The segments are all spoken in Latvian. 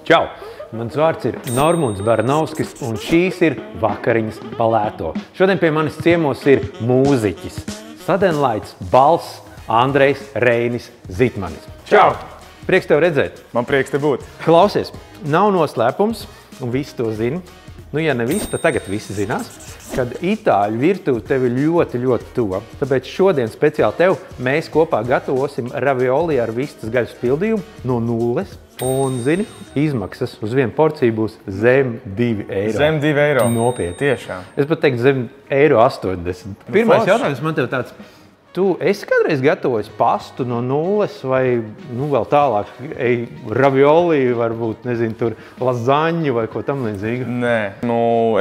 Čau! Mans vārds ir Normunds Baranovskis, un šīs ir vakariņas pa lēto. Šodien pie manis ciemos ir mūziķis, sadenlaits, balss, Andrejs Reinis Zitmanis. Čau! Prieks tev redzēt. Man prieks te būt. Klausies, nav noslēpums, un visi to zina. Nu, ja ne visi, tad tagad visi zinās, kad itāļu virtuve tev ir ļoti, ļoti tuva. Tāpēc šodien speciāli tev mēs kopā gatavosim ravioli ar vistas gaļas pildījumu no nulles. Un, zini, izmaksas uz vienu porciju būs zem 2 eiro. Zem 2 eiro? Nopietni. Tiešām. Es pat teiktu zem 1,80 eiro. Pirmais jautājums man tev tāds. Tu esi kādreiz gatavojis pastu no nulles vai vēl tālāk ravioli, varbūt, nezinu, tur lazaņu vai ko tam līdzīgu? Nē,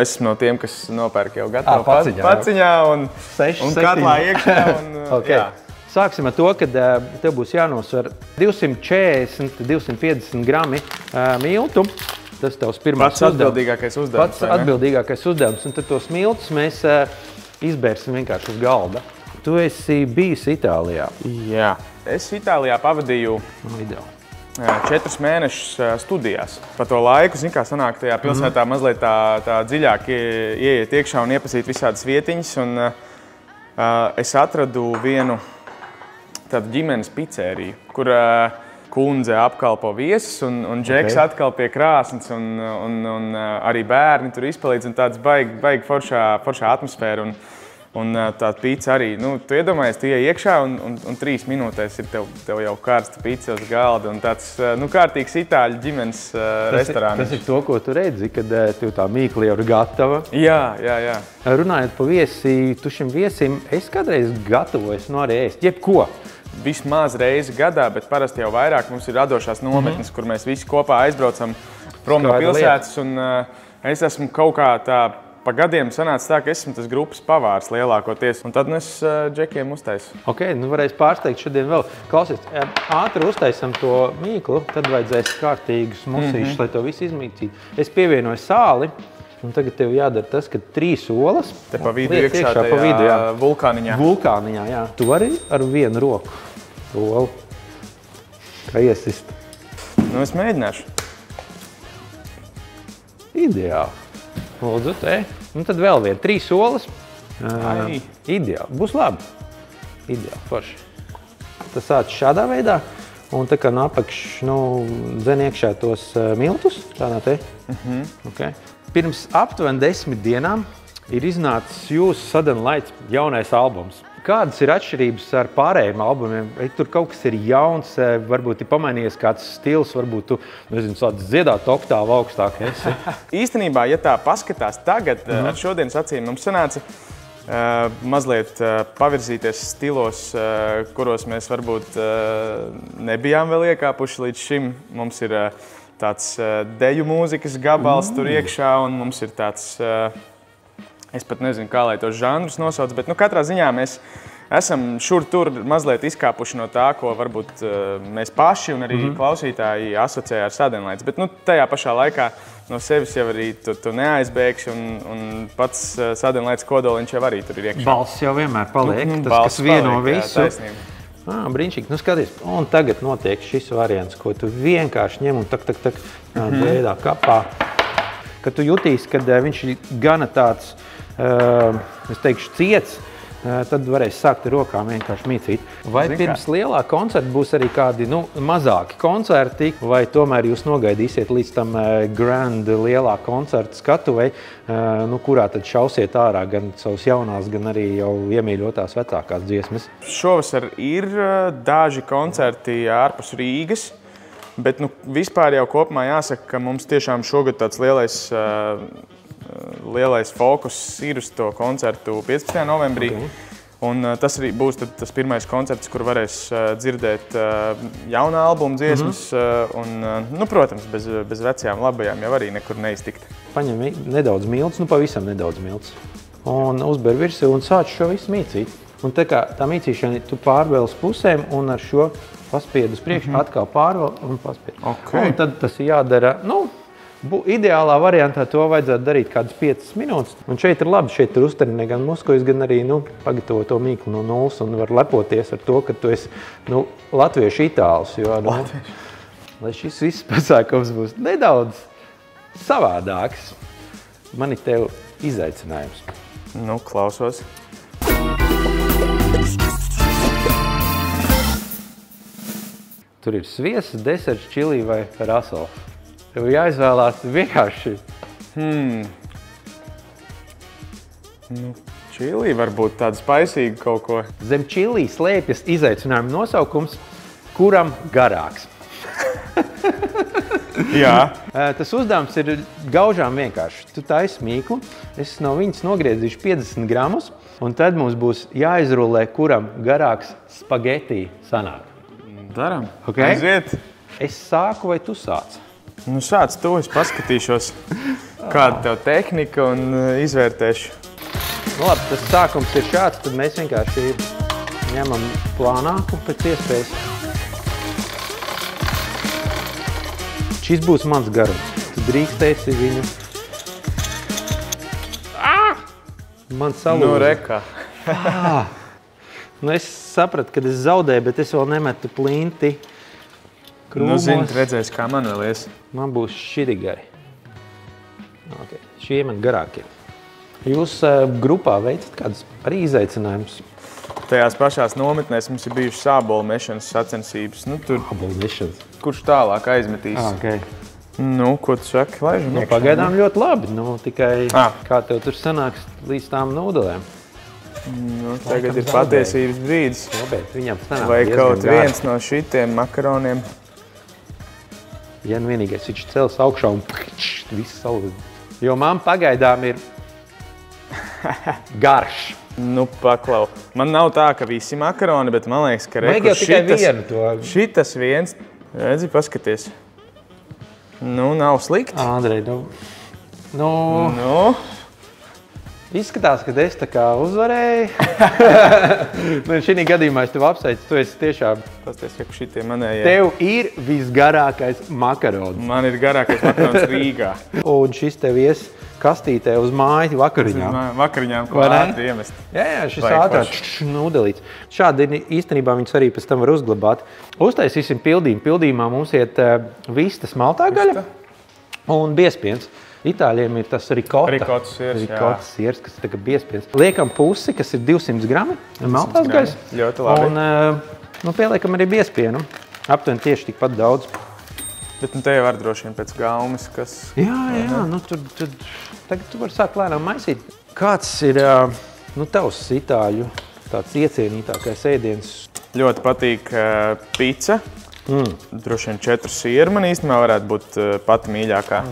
esmu no tiem, kas nopērk jau gatavu paciņā un katlā iekšā. Okay. Sāksim ar to, ka tev būs jānosver 240–250 grami miltu. Tas tavs pirmais atbildīgākais uzdevums. Pats atbildīgākais uzdevums. Un tad tos miltus mēs izbērsim vienkārši uz galda. Tu esi bijis Itālijā. Jā. Es Itālijā pavadīju 4 mēnešus studijās. Pa to laiku, zin kā sanāk, tajā pilsētā mazliet tā dziļāk ieiet iekšā un iepazīt visādas vietiņas. Un es atradu vienu tādu ģimenes pizzeriju, kur kundze apkalpo viesus un džeks atkal pie krāsnes un arī bērni tur izpalīdz un tāds baigi foršā atmosfēra. Un tā pizza arī, tu iedomājies, tu iej iekšā un 3 minūtēs ir tev jau karsta pizza uz galda un tāds, kārtīgs itāļu ģimenes restorāns. Tas ir to, ko tu redzi, kad tev tā mīkla jau ir gatava. Jā. Runājot pa viesi, tu šim viesim, es kādreiz gatavojos arī ēst, jebko. Vismaz reizi gadā, bet parasti jau vairāk mums ir radošās nometnes, kur mēs visi kopā aizbraucam prom no pilsētas. Un es esmu kaut kā tā pa gadiem sanāca tā, ka esmu tas grupas pavārs lielākoties, un tad es džekiem uztaisu. Ok, varēs pārsteigt šodien vēl. Klausies, ātri uztaisam to mīklu, tad vajadzēs kārtīgus musīšus, lai to visu izmīcītu. Es pievienoju sāli, un tagad tev jādara tas, ka 3 olas. Te pa vidu iekšā tajā vulkāniņā. Vulkāniņā, jā. Tu vari ar vienu roku olu, kā iesist. Es mēģināšu. Ideāli. Lūdzu, te. Tad vēl vien 3 olas. Ideāli. Būs labi. Ideāli, forši. Tas sāc šādā veidā. Un tā kā no apakš, dzen iekšā tos miltus. Tādā te. Okay. Pirms aptuveni 10 dienām ir iznācis jūsu sadenlaits jaunais albums. Kādas ir atšķirības ar pārējiem albumiem? Vai tur kaut kas ir jauns, varbūt ir pamainījies kāds stils, varbūt tu, sāc dziedāt oktāvu augstāk esi? Īstenībā, ja tā paskatās tagad, ar šodienas acīm, mums sanāca mazliet pavirzīties stilos, kuros mēs varbūt nebijām vēl iekāpuši līdz šim. Mums ir tāds deju mūzikas gabals tur iekšā, un mums ir tāds... Es pat nezinu, kā lai tos žanrus nosauc, bet katrā ziņā mēs esam šur tur mazliet izkāpuši no tā, ko varbūt mēs paši un arī klausītāji asociē ar sadenlaits. Bet tajā pašā laikā no sevis jau arī tu neaizbēgsi un pats sadenlaits kodoliņš jau arī tur ir iekšā. Balss jau vienmēr paliek, tas, kas vieno visu. Brīnišķīgi. Skaties, un tagad notiek šis variants, ko tu vienkārši ņem un tak veidā kapā. Kad tu jutīsi, kad viņš ir gana tāds, es teikšu, ciets, tad varēs sākt ar rokām vienkārši mīcīt. Vai pirms lielā koncerta būs arī kādi mazāki koncerti, vai tomēr jūs nogaidīsiet līdz tam grand lielā koncerta skatuvei, kurā tad šausiet ārā gan savus jaunās, gan arī jau iemīļotās vecākās dziesmas? Šovasar ir daži koncerti ārpus Rīgas. Bet vispār jau kopumā jāsaka, ka mums tiešām šogad tāds lielais fokus ir uz to koncertu 15. novembrī. Un tas arī būs tas pirmais koncerts, kur varēs dzirdēt jaunā albuma dziesmas. Un, protams, bez vecajām labajām jau arī nekur neiztikt. Paņem nedaudz miltus, pavisam nedaudz miltus. Un uzber virsū un sāc šo visu mīcīt. Un tā mīcīšana tu pārvēl uz pusēm un ar šo paspied uz priekšu, atkal pārvēl un paspied. Okay. Un tad tas jādara, ideālā variantā to vajadzētu darīt kādas 5 minūtes. Un šeit ir labi, šeit ir uztarinē gan muskuļus, gan arī pagatavo to mīklu no nulles un var lepoties ar to, ka tu esi latviešu itālis. Jo, lai šis viss pasākums būs nedaudz savādāks, man ir tev izaicinājums. Nu, klausos. Tur ir sviests, deserts, čili vai rasol. Tev jāizvēlās vienkārši. Nu, čili varbūt tāda spaisīga kaut ko. Zem čili slēpjas izaicinājuma nosaukums, kuram garāks. Jā. Tas uzdevums ir gaužām vienkārši. Tu taisi mīklu, es no viņas nogriezīšu 50 gramus, un tad mums būs jāizrulē, kuram garāks spageti sanāk. Daram. Okay? Aiziet. Es sāku vai tu sāc? Nu, sāc to, es paskatīšos, kāda tev tehnika un izvērtēšu. Nu, labi, tas sākums ir šāds, tad mēs vienkārši ņemam plānāku pēc iespējas. Šis būs mans garums. Tu drīkstēsi viņu. Man salūza. Nu, rekā. Nu, es sapratu, kad es zaudēju, bet es vēl nemetu plinti krūmos. Nu, zini, redzēs, kā man vēl ies. Man būs šidi gari. Okay. Šie man garākie. Jūs grupā veicat kādus arī izaicinājumus? Tajās pašās nometnēs mums ir bijušas sābolu mešanas sacensības. Nu, tur... Sābolu mešanas? Kurš tālāk aizmetīs? Okay. Nu, ko tu saki? Laižam iekšā. Pagaidām ļoti labi. Nu, tikai kā tev tur sanāks līdz tām nūdelēm? Nu, tagad ir patiesības brīdis. Viņam sanāk vai kaut viens no šitiem makaroniem. Ja nu vienīgais viņš cels augšā un viss salūd. Jo man pagaidām ir garš. Nu, paklau. Man nav tā, ka visi makaroni, bet man liekas, ka reku šitas viens. Redzi, paskaties. Nu, nav slikti. Andrej, nu... Izskatās, ka es tā kā uzvarēju. Šī gadījumā es tev apsveicu, tu esi tiešām... Pasties, ka šitie manējie. Tev ir visgarākais makarons. Man ir garākais makarons Rīgā. Un šis tev ies kastītē uz māju vakariņām. Vakariņām, ko ātri iemest. Jā, šis ātrāk nudelīts. Šādi īstenībā viņus arī pēc tam var uzglabāt. Uztaisīsim pildījumu. Pildījumā mums iet vistas maltā gaļa un biezpiens. Itāļiem ir tas ricotta siers, kas ir biezpiens. Liekam pusi, kas ir 200 grami maltās gaļas. Ļoti labi. Un pieliekam arī biezpienu. Aptuveni tieši tikpat daudz. Bet te jau var droši vien pēc gaumes, kas... Jā, nu tagad tu vari sākt lēnām maisīt. Kāds ir tavs itāļu tāds iecienītākais ēdiens? Ļoti patīk pica. Droši vien 4 sieru man īstenībā varētu būt pati mīļākā.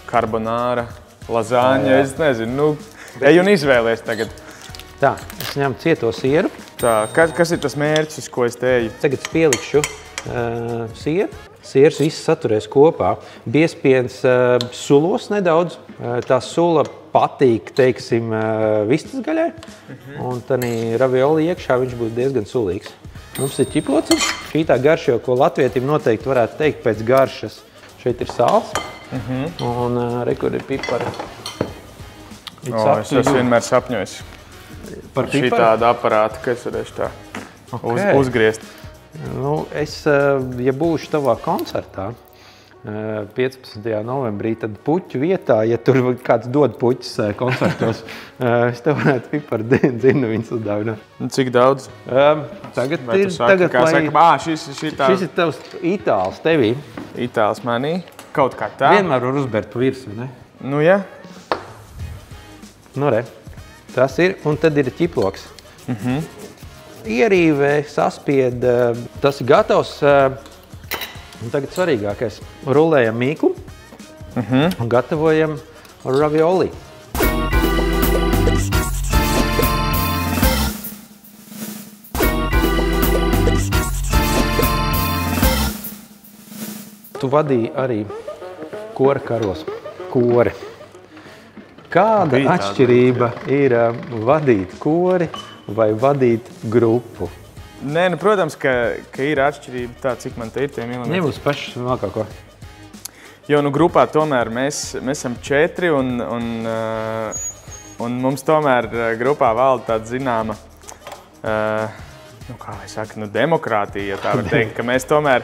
Karbonāra, lazāņa, es nezinu, ej un izvēlies tagad. Tā, es ņemu cieto sieru. Tā, kas ir tas mērķis, ko es te eju? Tagad es pielikšu sieru. Sieras viss saturēs kopā. Biezpiens sulos nedaudz. Tā sula patīk, teiksim, vistas gaļai. Un tādī ravioli iekšā viņš būs diezgan sulīgs. Mums ir ķiplociņš. Šī tā garša, ko latvietim noteikti varētu teikt pēc garšas. Šeit ir sāls. Un rekur ir pipari. Es esmu vienmēr sapņojis par šī tāda aparāta, ka es varēšu tā uzgriezt. Nu, ja būšu tavā koncertā 15. novembrī, tad puķu vietā, ja tur kāds dod puķus koncertos, es tev varētu piparu dzinu viņus uzdāvināt. Cik daudz? Tagad ir, šis ir tavs itāls tevī. Itāls manī. Kaut kā tā. Vienmēr var uzbērt pa virsu, ne? Nu, jā. Nu, re. Tas ir. Un tad ir ķiploks. Ierīvē, saspied. Tas ir gatavs. Un tagad svarīgākais. Rulējam mīklu. Un gatavojam ravioli. Tu vadīji arī kora karos. Kori. Kāda atšķirība ir vadīt kori vai vadīt grupu? Nē, nu, protams, ka ir atšķirība tā, cik man te ir tie milimetri. Nebūs pašs vēl kaut ko. Jo, nu, grupā tomēr mēs esam 4 un mums tomēr grupā valda tāda zināma, nu, kā lai saka, nu, demokrātija, ja tā var teikt, ka mēs tomēr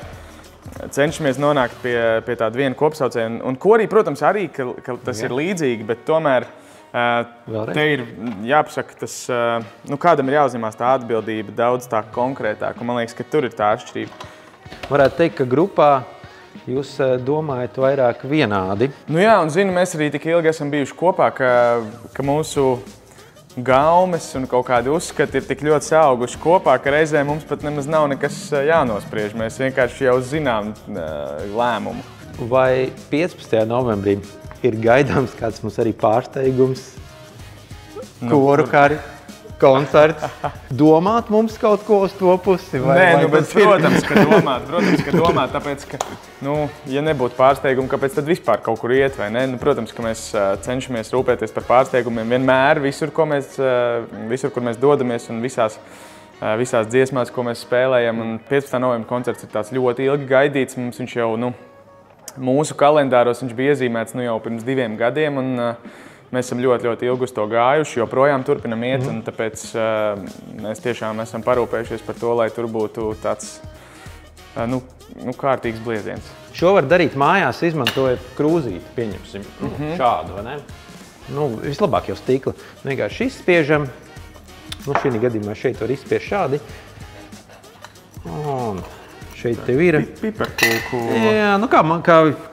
cenšamies nonākt pie tāda viena kopsaucēja. Un korī, protams, arī, ka tas ir līdzīgi, bet tomēr te ir jāpasaka, tas, kādam ir jāuzņemās tā atbildība daudz tā konkrētāk. Un man liekas, ka tur ir tā atšķirība. Varētu teikt, ka grupā jūs domājat vairāk vienādi. Jā, un zinu, mēs arī tik ilgi esam bijuši kopā, ka mūsu gaumes un kaut kādi uzskati ir tik ļoti saauguši kopā, ka reizē mums pat nemaz nav nekas jānospriež. Mēs vienkārši jau zinām lēmumu. Vai 15. novembrī ir gaidāms kāds mums arī pārsteigums? Koru kari, koncerts. Domāt mums kaut ko uz to pusi? Protams, ka domāt, tāpēc, ka, ja nebūtu pārsteigumu, kāpēc tad vispār kaut kur iet, vai ne? Protams, ka mēs cenšamies rūpēties par pārsteigumiem vienmēr, visur, kur mēs dodamies un visās dziesmās, ko mēs spēlējam. Un 15. novembra koncerts ir tāds ļoti ilgi gaidīts. Mums viņš jau, mūsu kalendāros viņš bija iezīmēts jau pirms 2 gadiem, un mēs esam ļoti, ļoti ilgi uz to gājuši, joprojām turpinam iet, un tāpēc mēs tiešām esam parūpējušies par to, lai tur būtu tāds, kārtīgs blieziens. Šo var darīt mājās, izmantojot krūzīti, pieņemsim, šādu, vai ne? Vislabāk jau stikla. Vienkārši izspiežam, šī gadījumā šeit var izspiežt šādi, un šeit tev ir piparkūku. Jā,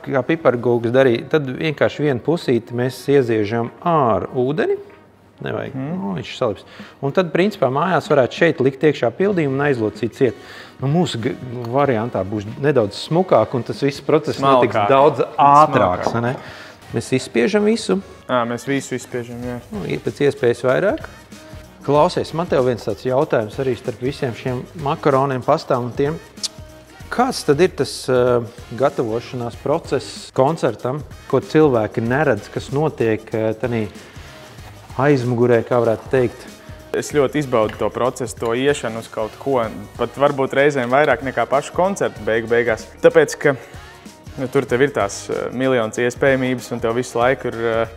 kā piparkūks darīja. Tad vienkārši vienu pusīti mēs ieziežam ar ūdeni. Nevajag, viņš salips. Un tad, principā, mājās varētu šeit likt iekšā pildījumu un aizlocīt ciet. Mūsu variantā būs nedaudz smukāk, un tas viss process notiks daudz ātrāks. Mēs izspiežam visu. Mēs visu izspiežam, jā. Ir pēc iespējas vairāk. Klausies, man tev viens tāds jautājums arī starp visiem šiem makaroniem, pastām un tiem. Kāds tad ir tas gatavošanās process koncertam, ko cilvēki neredz, kas notiek tanī aizmugurē, kā varētu teikt? Es ļoti izbaudu to procesu, to iešanu uz kaut ko, pat varbūt reizēm vairāk nekā pašu koncertu beigās. Tāpēc, ka tur tev ir tās miljonas iespējamības un tev visu laiku ir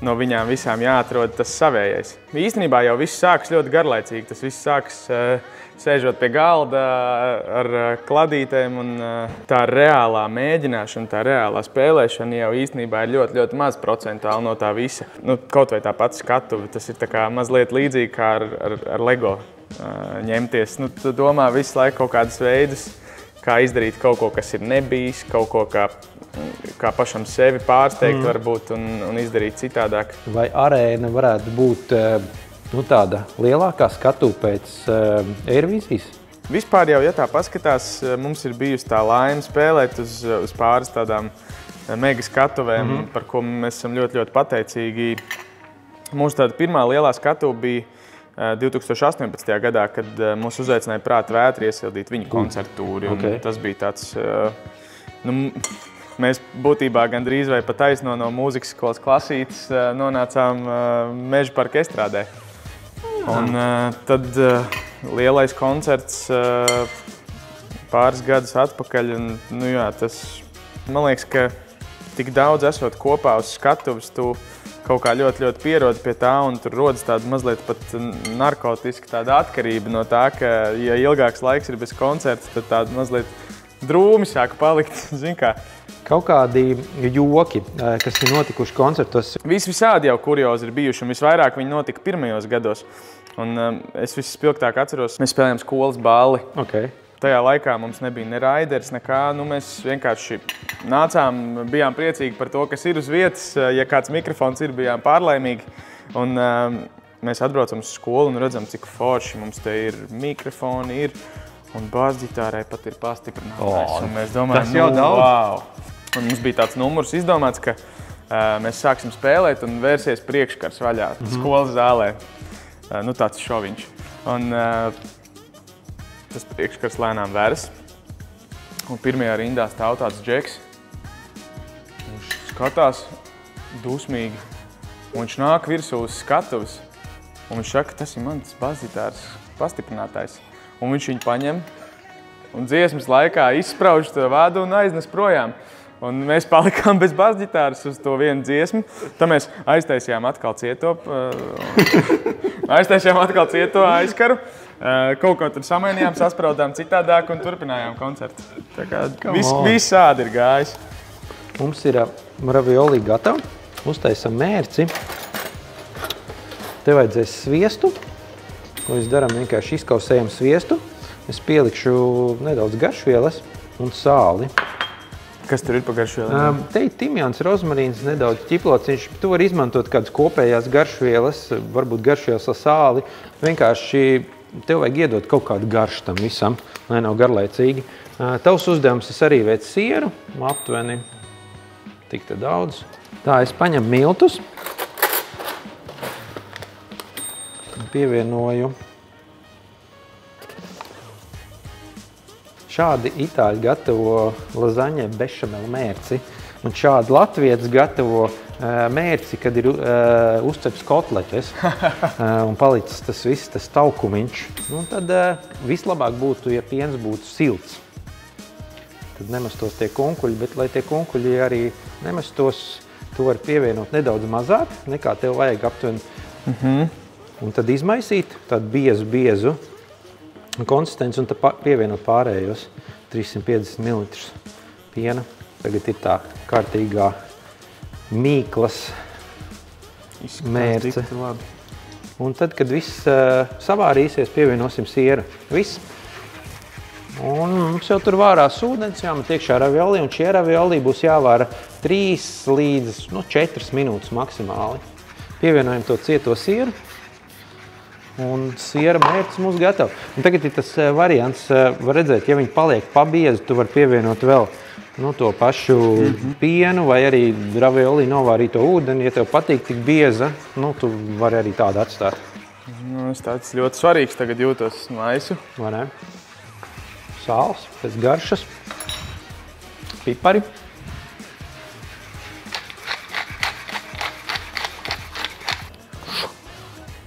no viņām visām jāatrod tas savējais. Īstenībā jau viss sākas ļoti garlaicīgi, tas viss sākas sēžot pie galda ar kladītēm, un tā reālā mēģināšana, tā reālā spēlēšana jau īstenībā ir ļoti, ļoti maz procentuāli no tā visa. Kaut vai tā pati skatuve, tas ir tā kā mazliet līdzīgi kā ar Lego ņemties. Tu domā visu laiku kaut kādas veidus, kā izdarīt kaut ko, kas ir nebijis, kaut ko, kā pašam sevi pārsteigt varbūt un izdarīt citādāk. Vai arēna varētu būt tāda lielākā skatuve pēc Eirovīzijas? Vispār jau, ja tā paskatās, mums ir bijusi tā laime spēlēt uz pāris tādām mega skatuvēm, par ko mēs esam ļoti, ļoti pateicīgi. Mūsu tāda pirmā lielā skatuve bija 2018. gadā, kad mūs uzaicināja Prāta vētra iesildīt viņu koncertūri. Tas bija tāds, mēs būtībā gandrīz vai pat taisno no mūzikas skolas klasītes nonācām Meža parka estrādē. Un tad lielais koncerts pāris gadus atpakaļ, un tas, man liekas, ka tik daudz esot kopā uz skatuves, tu kaut kā ļoti, ļoti pierodi pie tā, un tur rodas tāda mazliet pat narkotiska tāda atkarība no tā, ka, ja ilgāks laiks ir bez koncerta, tad tāda mazliet drūmi sāka palikt, zin kā. Kaut kādi joki, kas ir notikuši koncertos? Visādi jau kuriozi ir bijuši, un visvairāk viņi notika pirmajos gados. Un es vispilgtāk atceros, mēs spēlējām skolas balli. Tajā laikā mums nebija ne raiders, nekā. Mēs vienkārši nācām, bijām priecīgi par to, kas ir uz vietas. Ja kāds mikrofons ir, bijām pārlaimīgi. Un mēs atbraucam uz skolu un redzam, cik forši mums te ir mikrofoni, un basģitārai pat ir pastiprinātājs. Un mēs domājam, tas jau daudz. Wow! Un mums bija tāds numurs izdomāts, ka mēs sāksim spēlēt un vērsies priekškars vaļā skolas zālē. Tāds šoviņš. Un tas priekškars lēnām veras. Un pirmajā rindā stāv tāds džeks. Viņš skatās dusmīgi. Un viņš nāk virsū uz skatuves. Un viņš saka, tas ir mans basģitāras pastiprinātājs. Un viņš viņu paņem un dziesmas laikā izsprauž to vādu un aiznes projām. Un mēs palikām bez basģitāras uz to vienu dziesmu. Tad mēs aiztaisījām atkal cieto aizkaru. Kaut ko tur samainījām, saspraudām citādāk un turpinājām koncertu. Tā kā viss ādi ir gājis. Mums ir ravioli gatavi. Uztaisam mērci. Te vajadzēs sviestu. Ko mēs darām? Vienkārši izkausējam sviestu. Es pielikšu nedaudz garšvielas un sāli. Kas tur ir pa garšvielām? Te ir timjāns, rozmarīns, nedaudz ķiplociņš. Tu vari izmantot kādas kopējās garšvielas, varbūt garšvielas ar sāli. Vienkārši tev vajag iedot kaut kādu garšu tam visam, lai nav garlaicīgi. Tavs uzdevums es arī veic sieru, aptuveni tik te daudz. Tā, es paņemu miltus. Pievienoju. Šādi itāļi gatavo lazaņē bešamela mērci, un šādi latvietis gatavo mērci, kad ir uzceps kotletes un palicis tas viss, tas taukumiņš. Un tad vislabāk būtu, ja piens būtu silts. Tad nemestos tie kunkuļi, bet lai tie kunkuļi arī nemestos, tu vari pievienot nedaudz mazāk, nekā tev vajag aptuveni. Un tad izmaisīt tādu biezu konsistenci un tad pievienot pārējos 350 ml piena. Tagad ir tā kārtīgā mīklas mērce. Un tad, kad viss savārīsies, pievienosim sieru. Viss. Un mums jau tur vārās ūdens, jāmet iekšā ravioli, un šie ravioli būs jāvāra 3 līdz 4 minūtes maksimāli. Pievienojam to cieto sieru. Un siera mērcis mums gatava. Un tagad ir tas variants, var redzēt, ja viņi paliek pabiezi, tu vari pievienot vēl to pašu pienu vai arī ravioli novārīto ūdeni. Ja tev patīk tik bieza, tu vari arī tādu atstāt. Es tāds ļoti svarīgs tagad jūtos maisu. Vai ne? Sāls, pēc garšas, pipari.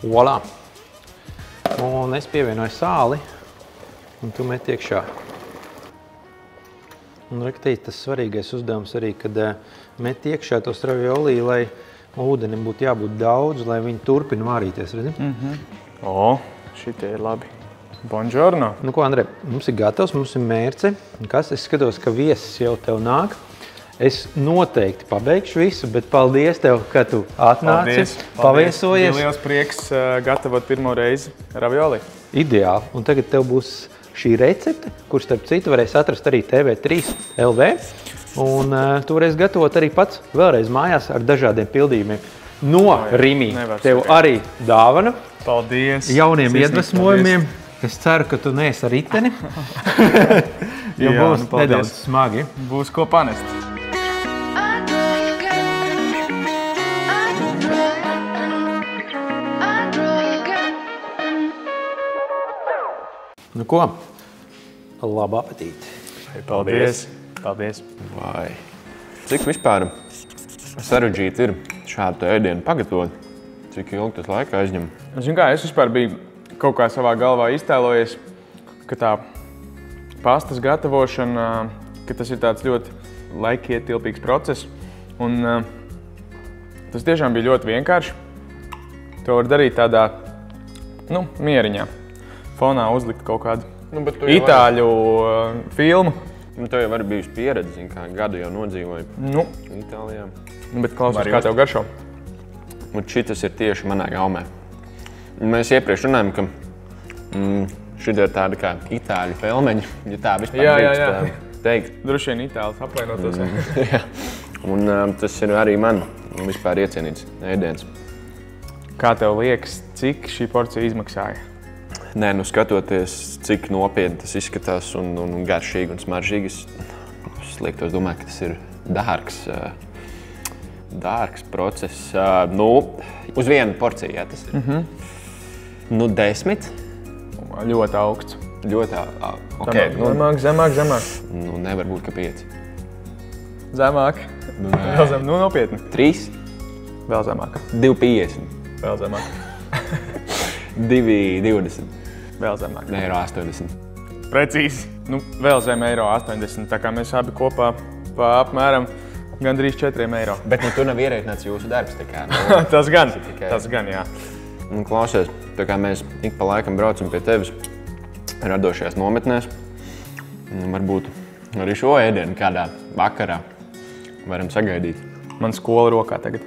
Voilà! Un es pievienoju sāli, un tu met iekšā. Un rektīt, tas svarīgais uzdevums arī, kad met iekšā tos ravioli, lai ūdenim būtu jābūt daudz, lai viņi turpina vārīties, redzi? O, šitie ir labi. Buongiorno! Nu ko, Andrej, mums ir gatavs, mums ir mērce. Kas? Es skatos, ka viesis jau tev nāk. Es noteikti pabeigšu visu, bet paldies tev, ka tu atnāci, paviesojies. Bija liels prieks gatavot pirmo reizi ravioli. Ideāli. Un tagad tev būs šī recepte, kur starp citu varēs atrast arī TV3 LV. Un tu varēsi gatavot arī pats vēlreiz mājās ar dažādiem pildījumiem. No Rimi tev arī dāvana. Paldies. Jauniem iedvesmojumiem. Es ceru, ka tu neesi ar riteni. Jo būs nedaudz smagi. Būs ko panest. Nu ko? Labu apetīti. Paldies. Paldies. Vai. Cik vispār sarežģīti ir šādu ēdienu pagatavot? Cik ilgi tas laika aizņem? Zinu kā, es vispār biju kaut kā savā galvā iztēlojies, ka tā pastas gatavošana, ka tas ir tāds ļoti laikietilpīgs process. Un tas tiešām bija ļoti vienkārši. To var darīt tādā, mieriņā. Fonā uzlikt kaut kādu itāļu filmu. Tev jau arī bijusi pieredze, kā gadu jau nodzīvoju Itālijā. Bet klausies, kā tev garšo? Šitas ir tieši manā gaumē. Mēs iepriekš runājam, ka šī ir tāda kā itāļu pelmeņi, ja tā vispār teikt. Droši vien itālis apvainotos. Jā. Un tas ir arī man vispār iecienīts ēdiens. Kā tev liekas, cik šī porcija izmaksāja? Nē, skatoties, cik nopietni tas izskatās un garšīgi un smaržīgi, es liektos domāt, ka tas ir dārgs process. Uz vienu porciju, jā, tas ir. 10. Ļoti augsts. Ļoti augsts. Zemāk. Nevar būt, ka 5. Zemāk. Vēl zemāk. Nopietni. 3. Vēl zemāk. 2,50. Vēl zemāk. 2,20. Vēl zemāk. Eiro 80. Precīzi. Vēl zem eiro 80. Tā kā mēs abi kopā pa apmēram gandrīz 4 eiro. Bet tur nav ierēķināts jūsu darbs. Tas gan, jā. Klausies, tā kā mēs ik pa laikam braucam pie tevis, radošajās nometnēs. Varbūt arī šo ēdienu kādā vakarā varam sagaidīt. Man skola rokā tagad.